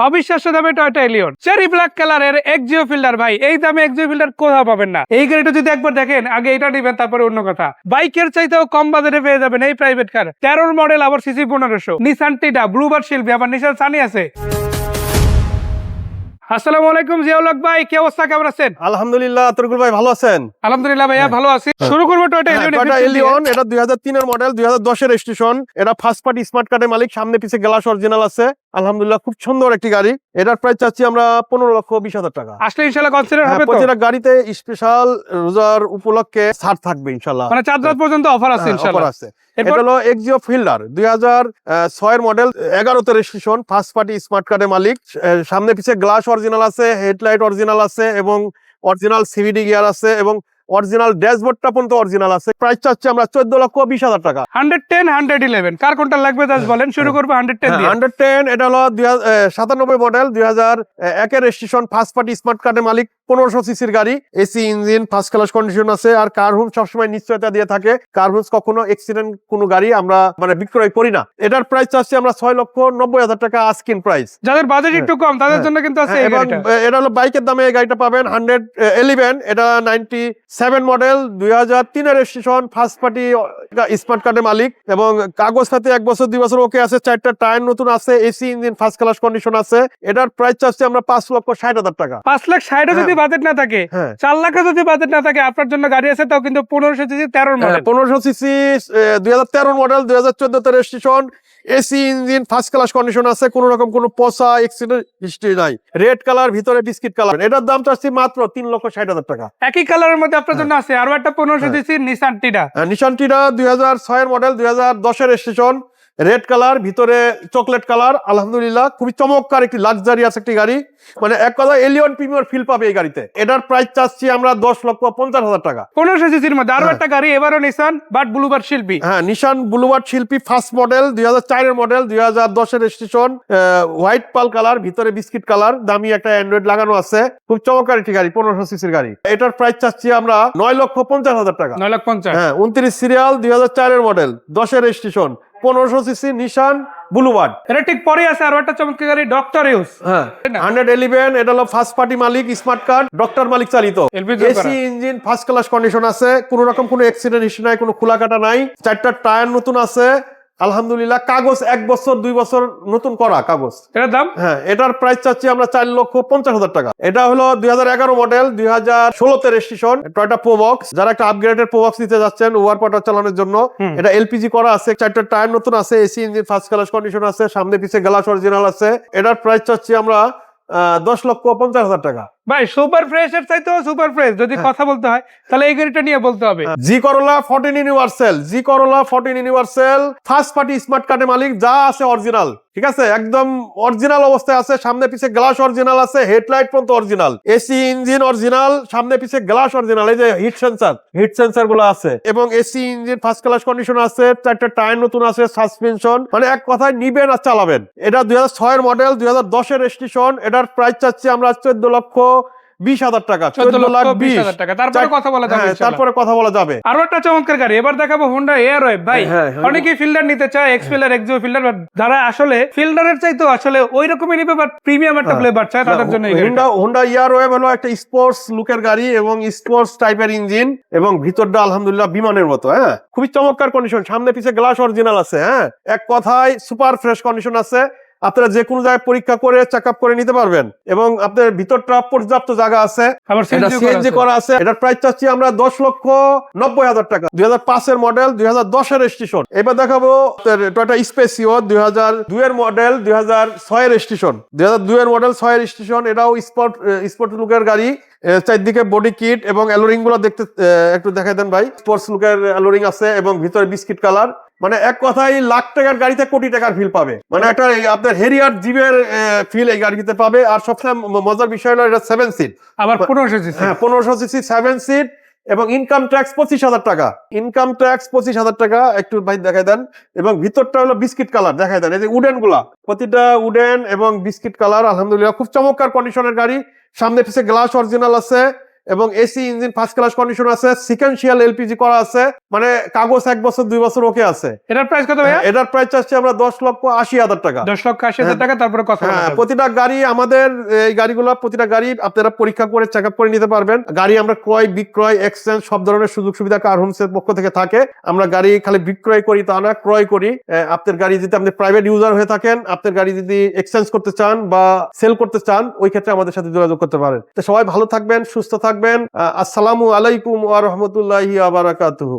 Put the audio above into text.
অবিশ্বাস্য দামে Toyota Allion cherry black কালারের এক্সিও ফিল্ডার। ভাই এই দামে এক্সিও ফিল্ডার কোথাও পাবেন না। এই গাড়িটা যদি একবার দেখেন, আগে এটা নিবেন তারপরে অন্য কথা। বাইকের চাইতেও কম বাজেটে পেয়ে যাবেন এই প্রাইভেট কার। 13 মডেল, আবার সিসি 1500, নিসান টিটা, ব্লুবার্ড শিল্পী, আবার নিসান সানি আছে। আসসালামু আলাইকুম জিয়াউল হক ভাই, কি অবস্থা, কেমন আছেন? আলহামদুলিল্লাহ, তরকুল ভাই ভালো আছেন? আলহামদুলিল্লাহ ভাইয়া ভালো আছি। শুরু করবো টয়োটা এলিয়ন। এটা 2003 এর মডেল, 2010 এর রেজিস্ট্রেশন। এটা ফার্স্ট পার্টি স্মার্ট কার্ডের মালিক, সামনে পিছে গ্লাস অরিজিনাল আছে। আলহামদুলিল্লাহ, খুব সুন্দর একটি গাড়ি। এটার প্রাইস চাচ্ছি আমরা 15,20,000 টাকা। আসলে ইনশাআল্লাহ কনসিডার হবে তো? প্রতিটা গাড়িতে স্পেশাল রোজার উপলক্ষে ছাড় থাকবে ইনশাআল্লাহ, মানে 4 রাত পর্যন্ত অফার আছে ইনশাআল্লাহ। এটা হলো এক্সিও ফিল্ডার 2006 এর মডেল, 11তে রেজিস্ট্রেশন, ফার্স্ট পার্টি স্মার্ট কার্ডের মালিক। সামনে পিছে গ্লাস অরিজিনাল আছে, হেডলাইট অরিজিনাল আছে এবং অরিজিনাল সিভিডি গিয়ার আছে এবং অরিজিনাল ড্যাশবোর্ডটা পর্যন্ত অরিজিনাল আছে। প্রাইস চাচ্ছি আমরা 14,20,000 টাকা। 110, 111 কার কোনটা লাগবে জাস্ট বলেন। শুরু করব 110 দিয়ে। 110 এটা হলো 97 মডেল, 2001 এর রেজিস্ট্রেশন, ফার্স্ট পার্টি স্মার্ট কার্ডের মালিক, 1500 সিসির গাড়ি, AC engine, first class condition আছে। আর কারহুম সবসময় নিশ্চয়তা দিয়ে থাকে, কারহুম কখনো অ্যাক্সিডেন্ট কোনো গাড়ি আমরা বিক্রয় করি না। এটার প্রাইস চাচ্ছি আমরা 6,90,000 টাকা আস্কিং প্রাইস। যাদের বাজেট একটু কম তাদের জন্য কিন্তু আছে এই গাড়িটা। এটা হলো বাইকের দামে এই গাড়িটা পাবেন 111। এটা 97 মডেল, 2003 এর রেজিস্ট্রেশন, ফার্স্ট পার্টি স্মার্ট কার্ডের মালিক এবং কাগজ সাথে 1 বছর 2 বছর ওকে আছে, 4টা টায়ার নতুন আছে, AC engine, first class condition আছে। এটার প্রাইস চাচ্ছি আমরা 5,60,000 টাকা। 5,60,000 যদি বাজেট না থাকে, 4 লাখ যদি বাজেট না থাকে, আপনার জন্য গাড়ি আছে, তাও কিন্তু 1500 সিসি 13 মডেল। 1500 সিসি 2013 মডেল, 2014 তে registration, AC engine, first class condition আছে, কোনো রকম কোনো পচা অ্যাক্সিডেন্ট হিস্ট্রি নাই। রেড কালার, ভিতরে বিস্কিট কালার। এটার দাম চাচ্ছি মাত্র 3,60,000 টাকা। একই কালারের মধ্যে আপনার জন্য আছে আরো একটা 1500 সিসি নিসান টিটা। নিসান টিটা 2006 এর মডেল, 2010 এর রেজিস্ট্রেশন, রেড কালার, ভিতরে চকলেট কালার। আলহামদুলিল্লাহ, খুবই চমৎকার একটি লাক্সারিয়াস একটি গাড়ি, মানে এক কথা এলিয়ন প্রিমিয়ার ফিল পাবে এই গাড়িতে। এটার প্রাইস চাচ্ছি আমরা 10,50,000 টাকা। 1500 সিসির মধ্যে আরো একটা গাড়ি, এবারও নিসান বাট ব্লুবার্ড শিল্পী। নিসান ব্লুবার্ড শিল্পী, ফার্স্ট মডেল, 2004 এর মডেল, 2010 এর রেজিস্ট্রেশন, হোয়াইট পাল কালার, ভিতরে বিস্কিট কালার, দামি একটা অ্যান্ড্রয়েড লাগানো আছে। খুব চমৎকার একটি গাড়ি, 1500 সিসির গাড়ি। এটার প্রাইস চাচ্ছি আমরা 9,50,000 টাকা। 9,50,000। 29 সিরিয়াল, 2004 এর মডেল, 10 এর রেজিস্ট্রেশন, 1500 সিসি নিসান ব্লুবার্ড। এটা ঠিক পরে আছে আরো একটা চমৎকার গাড়ি, ডক্টর ইউজ। 111, এটা হলো ফার্স্ট পার্টি মালিক স্মার্ট কার্ড, ডক্টর মালিক চালিত, AC engine, first class condition আছে, কোনো রকম কোনো অ্যাক্সিডেন্ট হিস্ট্রি নাই, কোনো খোলা কাটা নাই, 4টা টায়ার নতুন আছে। আলহামদুলিল্লাহ, কাগজ 1 বছর 2 বছর নতুন করা কাগজ। এটার দাম এটার প্রাইস চাচ্ছি আমরা 4,50,000 টাকা। এটা হলো 2011 মডেল, 2016 তে রেজিস্ট্রেশন, টয়োটা প্রোবক্স। যারা একটা আপগ্রেডেড প্রোবক্স নিতে যাচ্ছেন ওভার পাওয়ার চালানোর জন্য, এটা এলপিজি করা আছে, 4টা টায়ার নতুন আছে, AC engine, first class condition আছে, সামনে পিছে গ্লাস অরিজিনাল আছে। এটার প্রাইস চাচ্ছি আমরা 10,50,000 টাকা। ভাই সুপার ফ্রেশ এর চাইতেও সুপার ফ্রেশ যদি কথা বলতে হয়, তাহলে এই গাড়িটা নিয়ে বলতে হবে। জি করোলা 14 ইউনিভার্সাল, ফার্স্ট পার্টি স্মার্ট কার্ডের মালিক, যা আছে অরিজিনাল, ঠিক আছে, একদম অরিজিনাল অবস্থায় আছে। সামনে পিছে গ্লাস অরিজিনাল আছে, হেডলাইট পর্যন্ত অরিজিনাল, এসি ইঞ্জিন অরিজিনাল, সামনে পিছে গ্লাস অরিজিনাল, এই যে হিট সেন্সার গুলো আছে এবং AC engine, first class condition আছে, 4টা টায়ার নতুন আছে, সাসপেনশন, মানে এক কথায় নিবেন আর চালাবেন। এটা 2006 এর মডেল, 2010 এর রেজিস্ট্রেশন। এটার প্রাইস চাচ্ছি আমরা 14,20,000 টাকা। 14,20,000 টাকা। তারপরে কথা বলা যাবে, তারপরে কথা বলা যাবে। আরো একটা চমৎকার গাড়ি এবার দেখাবো, হোন্ডা এয়ারওয়েভ। ভাই অনেকেই ফিল্ডার নিতে চায়, এক্স ফিল্ডার, এক্সিও ফিল্ডার, যারা আসলে ফিল্ডারের চাইতো আসলে ওই রকমই নিবে বাট প্রিমিয়াম একটা ফ্লেভার চায়, তাদের জন্য হোন্ডা এয়ারওয়েভ হলো একটা স্পোর্টস লুকের গাড়ি এবং স্পোর্টস টাইপের ইঞ্জিন এবং ভিতরটা আলহামদুলিল্লাহ বিমানের মতো। খুবই চমৎকার কন্ডিশন, সামনে পিছে গ্লাস অরিজিনাল আছে। এক কথায় সুপার ফ্রেশ কন্ডিশন আছে। আপনারা যে কোনো জায়গায় পরীক্ষা করে চেক আপ করে নিতে পারবেন এবং আপনার ভিতরটা পর্যাপ্ত জায়গা আছে, সিএনজি করা আছে। এটার প্রাইস চাচ্ছি আমরা 10,90,000 টাকা। 2005 এর মডেল, 2010 এর রেজিস্ট্রেশন। এবার দেখাবো টয়োটা স্পেসিও, 2002 এর মডেল, 2006 এর রেজিস্ট্রেশন, 2002 এর মডেল, 6 এর রেজিস্ট্রেশন। এটাও স্পোর্ট লুকের গাড়ি, চারদিকে বডি কিট এবং অ্যালোরিং গুলো দেখতে একটু দেখাই দেন ভাই। স্পোর্টস লুকের অ্যালোরিং আছে এবং ভিতরে বিস্কিট কালার, মানে এক কথায় লাখ টাকার গাড়িতে কোটি টাকার ফিল পাবে, মানে একটা আপনার হেরিয়ার জিপের ফিল এই গাড়িতে পাবে। আর সবসময় মজার বিষয় হলো এটা 7 সিট, আবার 1500 সিসি। 1500 সিসি 7 সিট এবং ইনকাম ট্যাক্স 25,000 টাকা। ইনকাম ট্যাক্স 25,000 টাকা। একটু ভাই দেখাই দেন। এবং ভিতরটা হলো বিস্কিট কালার, দেখাই দেন। এই যে উডেন গুলা, প্রতিটা উডেন এবং বিস্কিট কালার। আলহামদুলিল্লাহ, খুব চমৎকার কন্ডিশনের গাড়ি। সামনে পিছে গ্লাস অরিজিনাল আছে এবং AC engine first class condition আছে, সিকোয়েন্সিয়াল এলপিজি করা আছে, মানে কাগজ 1 বছর 2 বছর ওকে আছে। এটার প্রাইস কত ভাইয়া? এটার প্রাইস চাচ্ছি আমরা 10,80,000 টাকা। 10,80,000 টাকা। তারপরে কথা বলা হ্যাঁ, যাবে। প্রতিটা গাড়ি আমাদের এই গাড়িগুলো প্রতিটা গাড়ি আপনারা পরীক্ষা করে চেক আপ করে নিতে পারবেন। গাড়ি আমরা ক্রয় বিক্রয় এক্সচেঞ্জ সব ধরনের সুযোগ সুবিধা কার হোমস এর পক্ষ থেকে থাকে। আমরা গাড়ি খালি বিক্রয় করি তা না, ক্রয় করি। আপনার গাড়ি যদি আপনি প্রাইভেট ইউজার হয়ে থাকেন, আপনার গাড়ি যদি এক্সচেঞ্জ করতে চান বা সেল করতে চান, ওই ক্ষেত্রে আমাদের সাথে যোগাযোগ করতে পারেন। তো সবাই ভালো থাকবেন, সুস্থ থাকবেন। আসসালামু আলাইকুম ওয়া রাহমাতুল্লাহি ওয়া বারাকাতুহু।